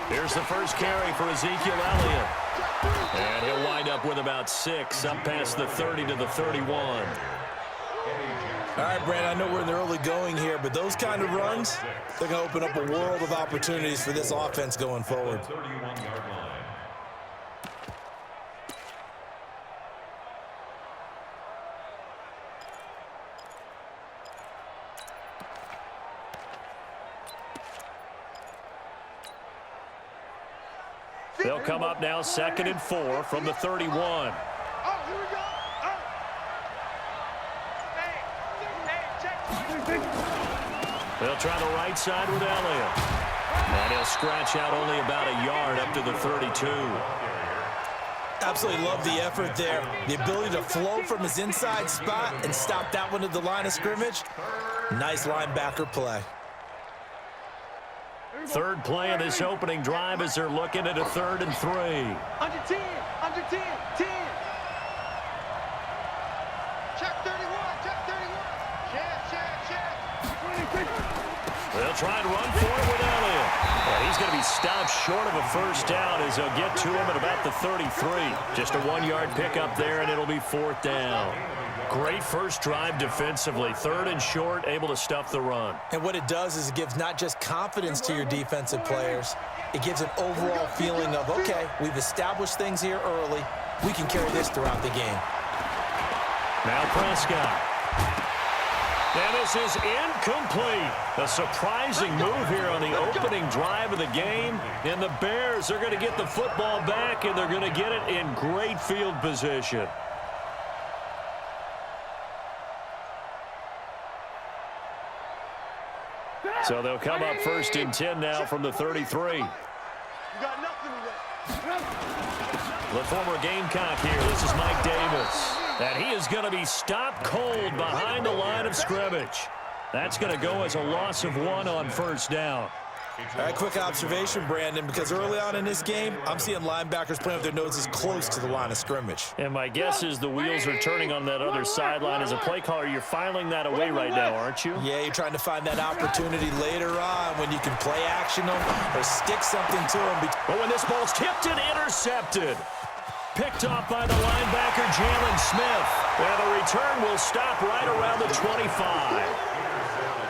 Here's the first carry for Ezekiel Elliott. And he'll wind up with about 6, up past the 30 to the 31. All right, Brandon, I know we're in the early going here, but those kind of runs, they're going to open up a world of opportunities for this offense going forward. They'll come up now 2nd and 4 from the 31. They'll try the right side with Elliott. And he'll scratch out only about a yard up to the 32. Absolutely love the effort there. The ability to flow from his inside spot and stop that one at the line of scrimmage. Nice linebacker play. Third play of this opening drive as they're looking at a 3rd and 3. Under 10, under 10, 10. Check 31, check 31. Check. They'll try and run for it with Elliott. And he's going to be stopped short of a first down as they'll get to him at about the 33. Just a 1-yard pickup there, and it'll be 4th down. Great first drive defensively. 3rd and short, able to stuff the run. And what it does is it gives not just confidence to your defensive players, it gives an overall feeling of, okay, we've established things here early. We can carry this throughout the game. Now Prescott. And this is incomplete. A surprising move here on the opening drive of the game. And the Bears are going to get the football back, and they're going to get it in great field position. So they'll come up 1st and 10 now from the 33. The former Gamecock here. This is Mike Davis. And he is going to be stopped cold behind the line of scrimmage. That's going to go as a loss of 1 on 1st down. All right, quick observation, Brandon, because early on in this game, I'm seeing linebackers playing with their noses close to the line of scrimmage. And my guess is the wheels are turning on that other sideline. As a play caller, you're filing that away right now, aren't you? Yeah, you're trying to find that opportunity later on when you can play action them or stick something to them. But when this ball's tipped and intercepted. Picked off by the linebacker, Jalen Smith. And the return will stop right around the 25.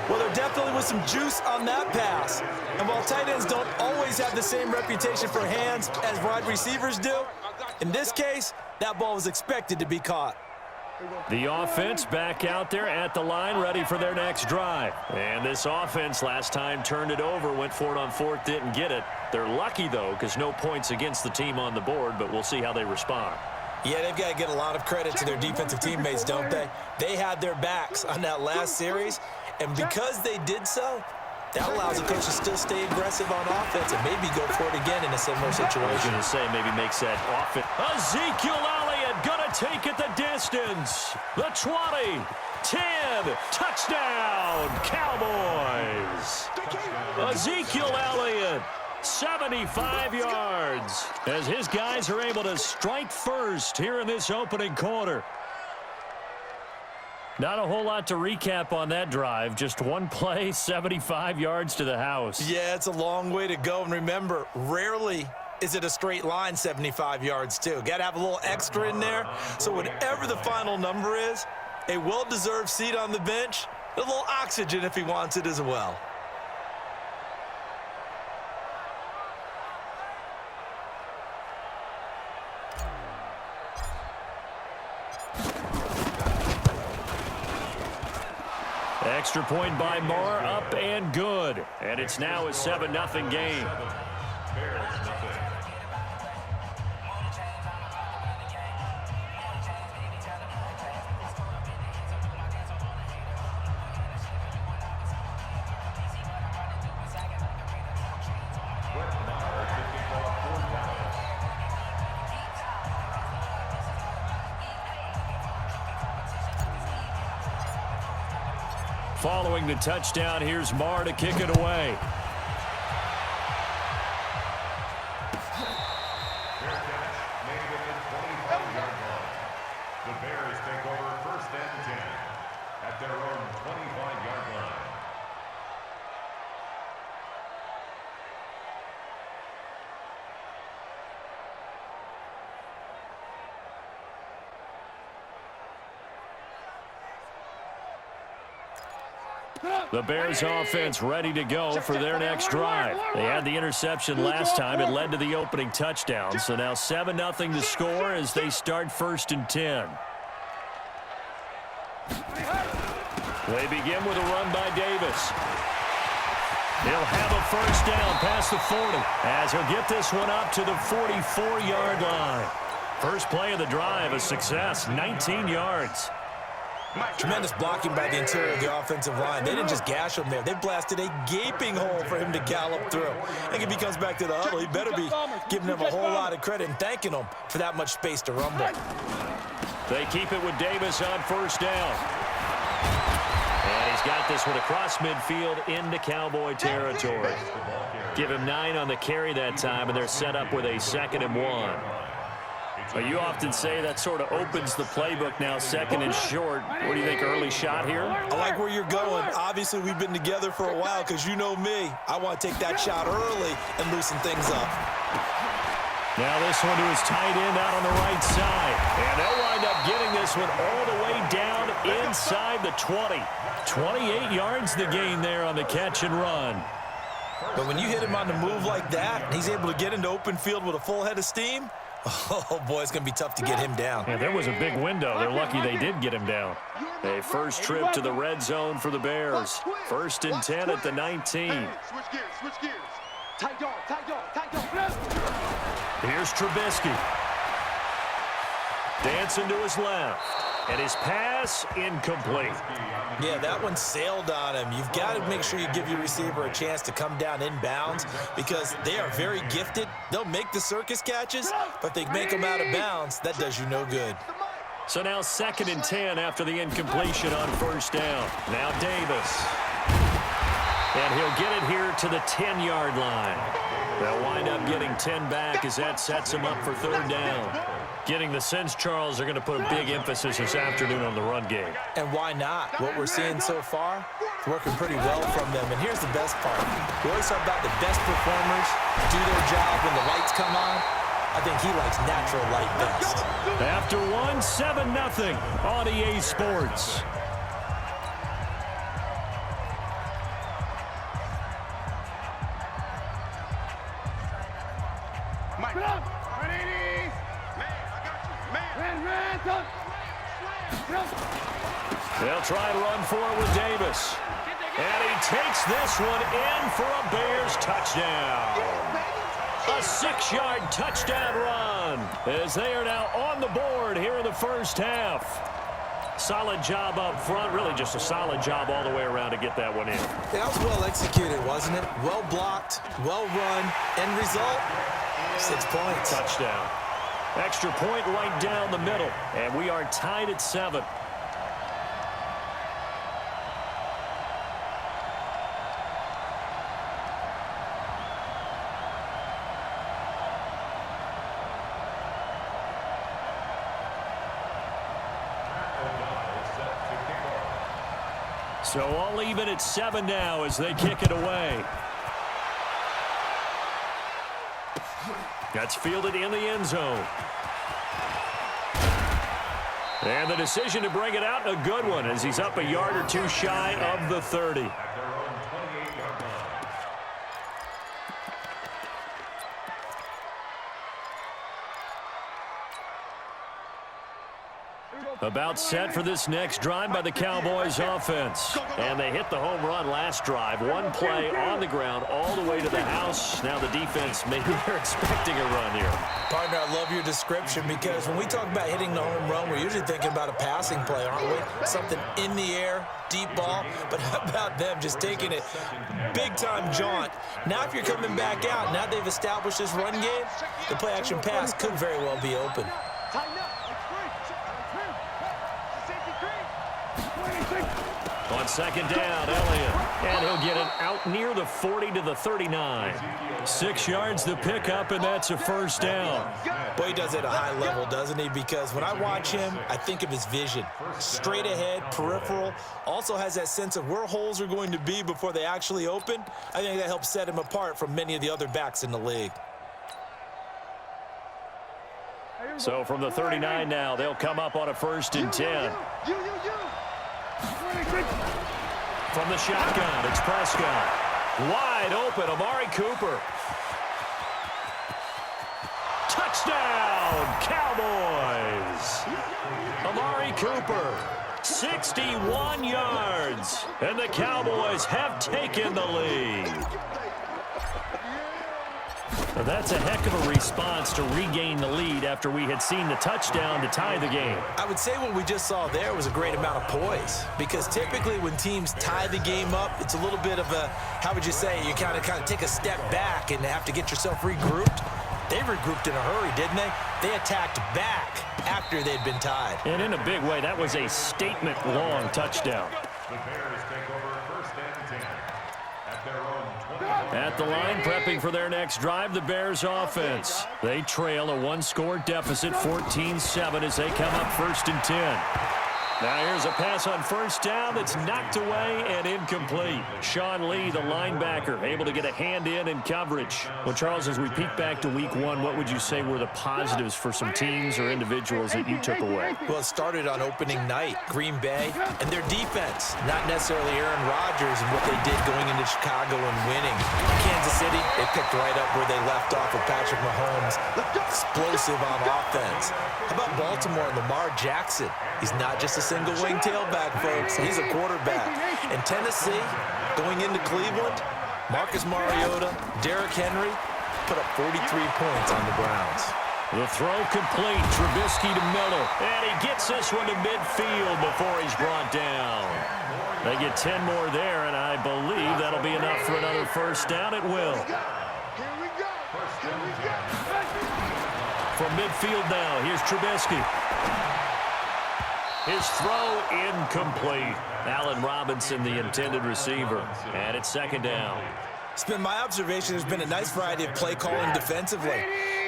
Well, there definitely was some juice on that pass. And while tight ends don't always have the same reputation for hands as wide receivers do, in this case, that ball was expected to be caught. The offense back out there at the line, ready for their next drive. And this offense last time turned it over, went for it on 4th, didn't get it. They're lucky, though, because no points against the team on the board, but we'll see how they respond. Yeah, they've got to get a lot of credit to their defensive teammates, don't they? They had their backs on that last series, and because they did so, that allows the coach to still stay aggressive on offense and maybe go for it again in a similar situation. I was going to say maybe makes that offense. Ezekiel Elliott going to take it the distance. The 20, 10, touchdown, Cowboys. Ezekiel Elliott, 75 yards, as his guys are able to strike first here in this opening quarter. Not a whole lot to recap on that drive. Just one play, 75 yards to the house. Yeah, it's a long way to go. And remember, rarely is it a straight line 75 yards, too. Got to have a little extra in there. So whatever the final number is, a well-deserved seat on the bench, a little oxygen if he wants it as well. Extra point by Moore, up and good. And it's now a 7-0 game. Following the touchdown, here's Marr to kick it away. The Bears take over 1st and 10 at their own 25-yard line. The Bears offense ready to go for their next drive. They had the interception last time. It led to the opening touchdown. So now 7-0 to score as they start 1st and 10. They begin with a run by Davis. He'll have a first down past the 40 as he'll get this one up to the 44-yard line. First play of the drive, a success, 19 yards. Tremendous blocking by the interior of the offensive line. They didn't just gash him there. They blasted a gaping hole for him to gallop through. I think if he comes back to the huddle, he better be giving him a whole lot of credit and thanking him for that much space to rumble. They keep it with Davis on first down. And he's got this one across midfield into Cowboy territory. Give him 9 on the carry that time, and they're set up with a 2nd and 1. Well, you often say that sort of opens the playbook now, 2nd and short. What do you think, early shot here? I like where you're going. Obviously, we've been together for a while because you know me. I want to take that shot early and loosen things up. Now this one to his tight end out on the right side. And they'll wind up getting this one all the way down inside the 20. 28 yards the gain there on the catch and run. But when you hit him on the move like that, and he's able to get into open field with a full head of steam, oh, boy, it's going to be tough to get him down. Yeah, there was a big window. They're lucky they did get him down. A first trip to the red zone for the Bears. 1st and 10 at the 19. Switch gears, switch gears. Tight dog, tight dog, tight dog. Here's Trubisky. Dancing to his left. And his pass incomplete. Yeah, that one sailed on him. You've got to make sure you give your receiver a chance to come down inbounds because they are very gifted. They'll make the circus catches, but they make them out of bounds. That does you no good. So now 2nd and 10 after the incompletion on first down. Now Davis. And he'll get it here to the 10-yard line. They'll wind up getting 10 back as that sets him up for 3rd down. Getting the sense, Charles, they're going to put a big emphasis this afternoon on the run game. And why not? What we're seeing so far, it's working pretty well from them. And here's the best part. We always talk about the best performers do their job when the lights come on. I think he likes natural light best. After 7-0 on EA Sports. They'll try and run for it with Davis. And he takes this one in for a Bears touchdown. A 6-yard touchdown run as they are now on the board here in the first half. Solid job up front, really just a solid job all the way around to get that one in. That was well executed, wasn't it? Well blocked, well run. End result, 6 points. Touchdown. Extra point right down the middle, and we are tied at 7. So all even at 7 now as they kick it away. That's fielded in the end zone. And the decision to bring it out, a good one, as he's up a yard or two shy of the 30. About set for this next drive by the Cowboys offense. And they hit the home run last drive. One play on the ground all the way to the house. Now the defense, maybe they're expecting a run here. Partner, I love your description because when we talk about hitting the home run, we're usually thinking about a passing play, aren't we? Something in the air, deep ball. But how about them just taking it big-time jaunt? Now if you're coming back out, now they've established this run game, the play-action pass could very well be open. On second down, Elliott. And he'll get it out near the 40 to the 39. 6 yards the pickup, and that's a first down. Boy, he does it at a high level, doesn't he? Because when I watch him, I think of his vision. Straight ahead, peripheral. Also has that sense of where holes are going to be before they actually open. I think that helps set him apart from many of the other backs in the league. So from the 39 now, they'll come up on a 1st and 10. From the shotgun, it's Prescott. Wide open, Amari Cooper. Touchdown, Cowboys! Amari Cooper, 61 yards, and the Cowboys have taken the lead. Well, that's a heck of a response to regain the lead after we had seen the touchdown to tie the game. I would say what we just saw there was a great amount of poise, because typically when teams tie the game up, it's a little bit of a, how would you say, you kind of take a step back and have to get yourself regrouped. They regrouped in a hurry, didn't they? They attacked back after they'd been tied. And in a big way, that was a statement-long touchdown. The Bears take over 1st and 10 at their own 20. At the line, prepping for their next drive, the Bears offense. They trail a one-score deficit, 14-7, as they come up 1st and 10. Now here's a pass on 1st down that's knocked away and incomplete. Sean Lee, the linebacker, able to get a hand in coverage. Well, Charles, as we peek back to week 1, what would you say were the positives for some teams or individuals that you took away? Well, it started on opening night, Green Bay, and their defense. Not necessarily Aaron Rodgers and what they did going into Chicago and winning. Kansas City, they picked right up where they left off with Patrick Mahomes. Explosive on offense. How about Baltimore and Lamar Jackson? He's not just a single wing tailback, folks. He's a quarterback. And Tennessee, going into Cleveland, Marcus Mariota, Derrick Henry put up 43 points on the Browns. The throw complete. Trubisky to Miller. And he gets this one to midfield before he's brought down. They get 10 more there, and I believe that'll be enough for another 1st down. It will. From midfield now, here's Trubisky. His throw incomplete. Allen Robinson, the intended receiver. And it's 2nd down. It's been my observation there's been a nice variety of play calling defensively.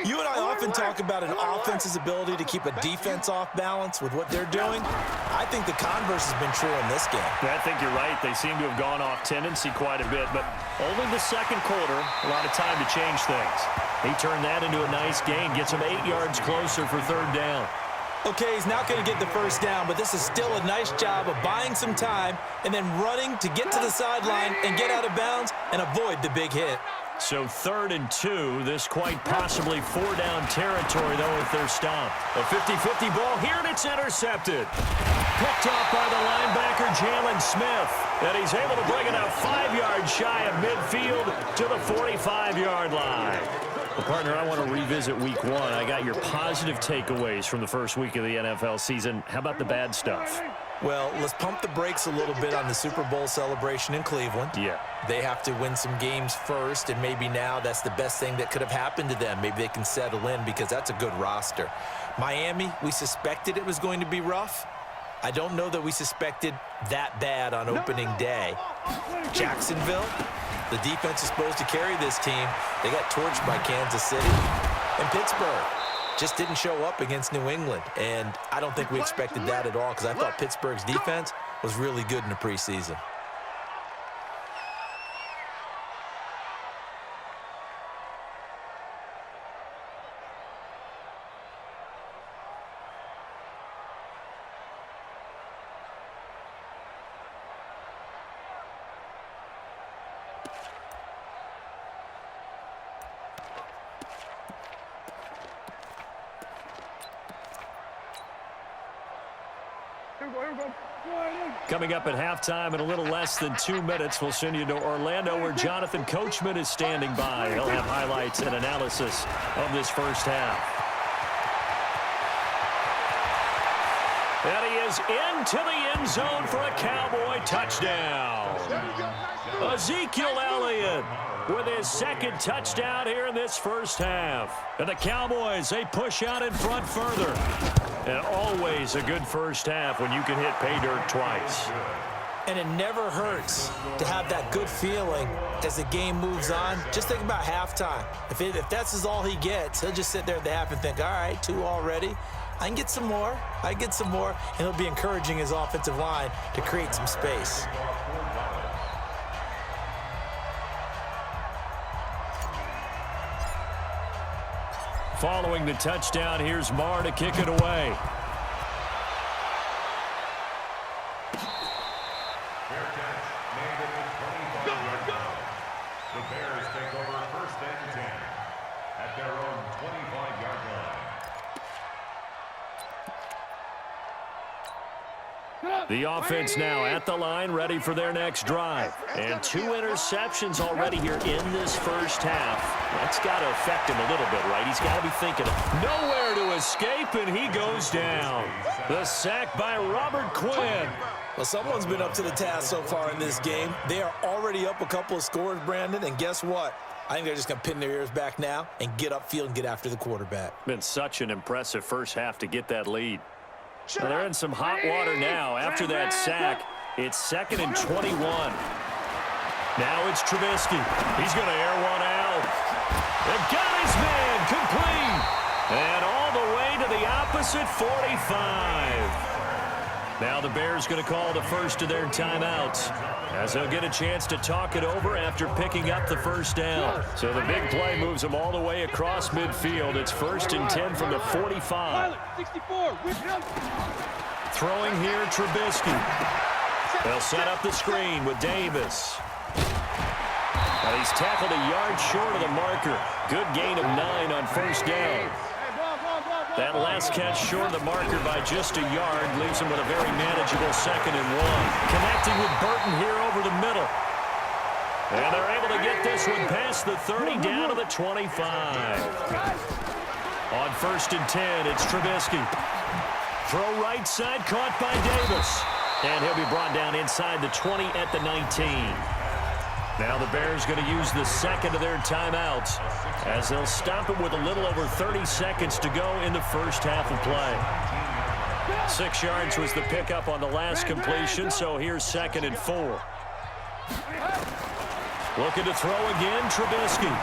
You and I often talk about an offense's ability to keep a defense off balance with what they're doing. I think the converse has been true in this game. I think you're right. They seem to have gone off tendency quite a bit, but only the 2nd quarter, a lot of time to change things. He turned that into a nice gain, gets him 8 yards closer for 3rd down. Okay, he's not going to get the 1st down, but this is still a nice job of buying some time and then running to get to the sideline and get out of bounds and avoid the big hit. So 3rd and 2, this quite possibly 4-down territory, though, if they're stopped. A 50-50 ball here, and it's intercepted. Picked off by the linebacker, Jalen Smith. And he's able to bring it out 5 yards shy of midfield to the 45-yard line. Well, partner, I want to revisit week 1. I got your positive takeaways from the first week of the NFL season. How about the bad stuff? Well, let's pump the brakes a little bit on the Super Bowl celebration in Cleveland. Yeah. They have to win some games first, and maybe now that's the best thing that could have happened to them. Maybe they can settle in because that's a good roster. Miami, we suspected it was going to be rough. I don't know that we suspected that bad on opening day. Jacksonville, the defense is supposed to carry this team. They got torched by Kansas City. And Pittsburgh just didn't show up against New England. And I don't think we expected that at all because I thought Pittsburgh's defense was really good in the preseason. Coming up at halftime in a little less than 2 minutes, we'll send you to Orlando where Jonathan Coachman is standing by. He'll have highlights and analysis of this first half. And he is into the end zone for a Cowboy touchdown. Ezekiel Elliott with his 2nd touchdown here in this first half. And the Cowboys, they push out in front further. And always a good first half when you can hit pay dirt twice. And it never hurts to have that good feeling as the game moves on. Just think about halftime. If that's all he gets, he'll just sit there at the half and think, all right, 2 already. I can get some more. I can get some more. And he'll be encouraging his offensive line to create some space. Following the touchdown, here's Marr to kick it away. made at the 25-yard line. The Bears take over first and 10 at their own 25-yard line. The offense now at the line, ready for their next drive. And 2 interceptions already here in this first half. That's got to affect him a little bit, right? He's got to be thinking, nowhere to escape, and he goes down. The sack by Robert Quinn. Well, someone's been up to the task so far in this game. They are already up a couple of scores, Brandon, and guess what? I think they're just going to pin their ears back now and get upfield and get after the quarterback. Been such an impressive first half to get that lead. Well, they're in some hot water now after that sack. It's 2nd and 21. Now it's Trubisky. He's going to air one out. They've got his man complete. And all the way to the opposite 45. Now the Bears going to call the first of their timeouts, as they'll get a chance to talk it over after picking up the first down. So the big play moves them all the way across midfield. It's 1st and 10 from the 45. Throwing here, Trubisky. They'll set up the screen with Davis. Now he's tackled a yard short of the marker. Good gain of 9 on first down. That last catch short of the marker by just a yard leaves him with a very manageable 2nd and 1. Connecting with Burton here over the middle. And they're able to get this one past the 30 down to the 25. On 1st and 10, it's Trubisky. Throw right side, caught by Davis. And he'll be brought down inside the 20 at the 19. Now the Bears going to use the second of their timeouts, as they'll stop it with a little over 30 seconds to go in the first half of play. 6 yards was the pickup on the last completion, so here's 2nd and 4. Looking to throw again, Trubisky.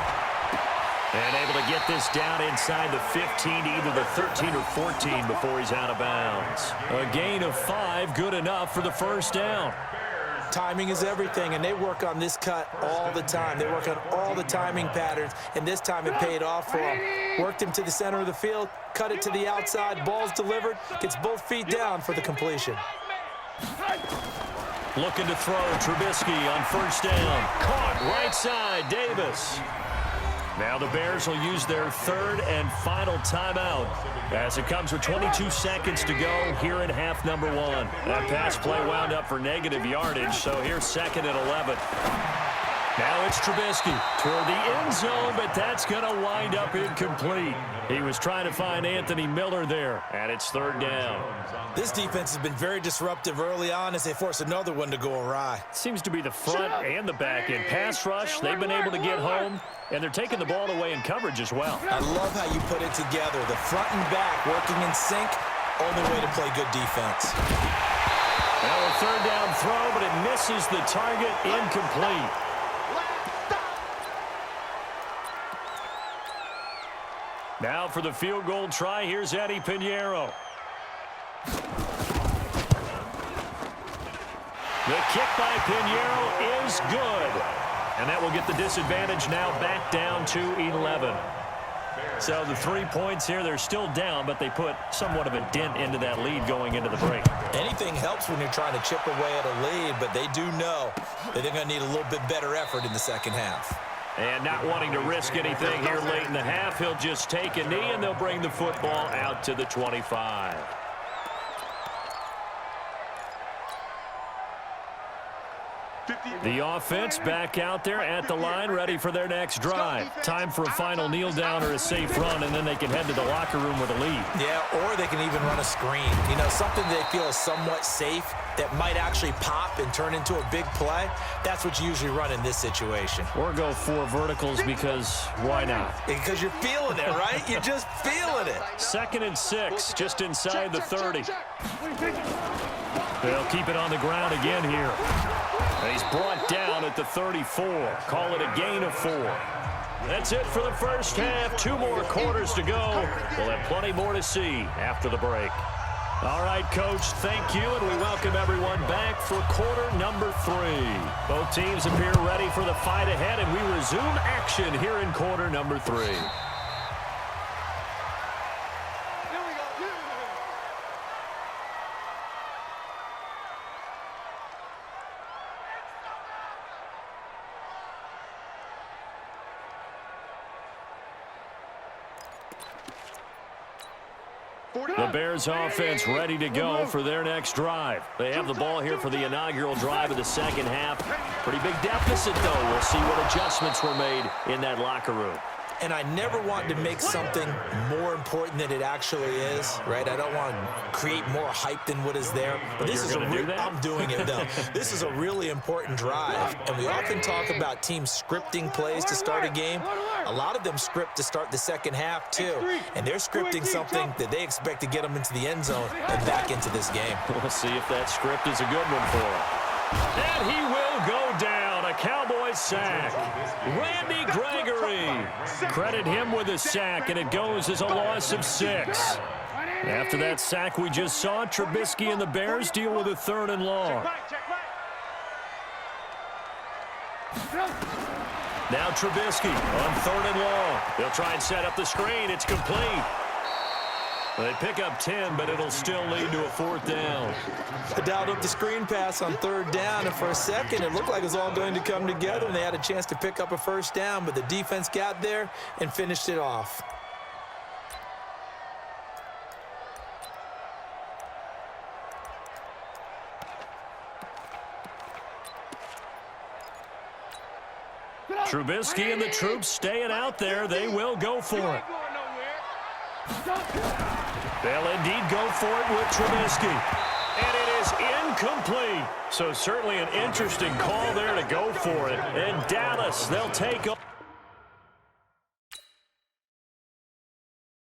And able to get this down inside the 15 to either the 13 or 14 before he's out of bounds. A gain of 5, good enough for the first down. Timing is everything, and they work on this cut all the time. They work on all the timing patterns, and this time it paid off for them. Worked him to the center of the field, cut it to the outside, ball's delivered, gets both feet down for the completion. Looking to throw, Trubisky on first down. Caught right side, Davis. Now the Bears will use their 3rd and final timeout, as it comes with 22 seconds to go here in half number 1. That pass play wound up for negative yardage, so here's 2nd and 11. Now it's Trubisky toward the end zone, but that's going to wind up incomplete. He was trying to find Anthony Miller there, and it's 3rd down. This defense has been very disruptive early on as they force another one to go awry. Seems to be the front and the back end. Pass rush, they've been able to get home, and they're taking the ball away in coverage as well. I love how you put it together. The front and back working in sync, only way to play good defense. Now a 3rd down throw, but it misses the target, incomplete. Now for the field goal try, here's Eddie Pinheiro. The kick by Pinheiro is good. And that will get the disadvantage now back down to 11. So the 3 points here, they're still down, but they put somewhat of a dent into that lead going into the break. Anything helps when you're trying to chip away at a lead, but they do know that they're going to need a little bit better effort in the second half. And not wanting to risk anything here late in the half, he'll just take a knee, and they'll bring the football out to the 25. The offense back out there at the line, ready for their next drive. Time for a final kneel down or a safe run, and then they can head to the locker room with a lead. Yeah, or they can even run a screen. You know, something they feel is somewhat safe that might actually pop and turn into a big play. That's what you usually run in this situation. Or go 4 verticals, because why not? Because you're feeling it, right? You're just feeling it. 2nd and 6, just inside the 30. They'll keep it on the ground again here. And he's brought down at the 34. Call it a gain of 4. That's it for the first half. 2 more quarters to go. We'll have plenty more to see after the break. All right, Coach, thank you, and we welcome everyone back for quarter number 3. Both teams appear ready for the fight ahead, and we resume action here in quarter number 3. The Bears offense ready to go for their next drive. They have the ball here for the inaugural drive of the second half. Pretty big deficit, though. We'll see what adjustments were made in that locker room. And I never want to make something more important than it actually is, right? I don't want to create more hype than what is there. But this is I'm doing it, though. This is a really important drive. And we often talk about teams scripting plays to start a game. A lot of them script to start the second half, too. And they're scripting something that they expect to get them into the end zone and back into this game. We'll see if that script is a good one for him. And he will go down. A Cowboys sack. Randy Gregory. Credit him with a sack, and it goes as a loss of 6. After that sack we just saw, Trubisky and the Bears deal with a 3rd and long. Now Trubisky on 3rd and long. They'll try and set up the screen. It's complete. They pick up 10, but it'll still lead to a 4th down. They dialed up the screen pass on 3rd down, and for a second it looked like it was all going to come together, and they had a chance to pick up a 1st down, but the defense got there and finished it off. Trubisky and the troops staying out there. They will go for it. They'll indeed go for it with Trubisky. And it is incomplete. So certainly an interesting call there to go for it. And Dallas, they'll take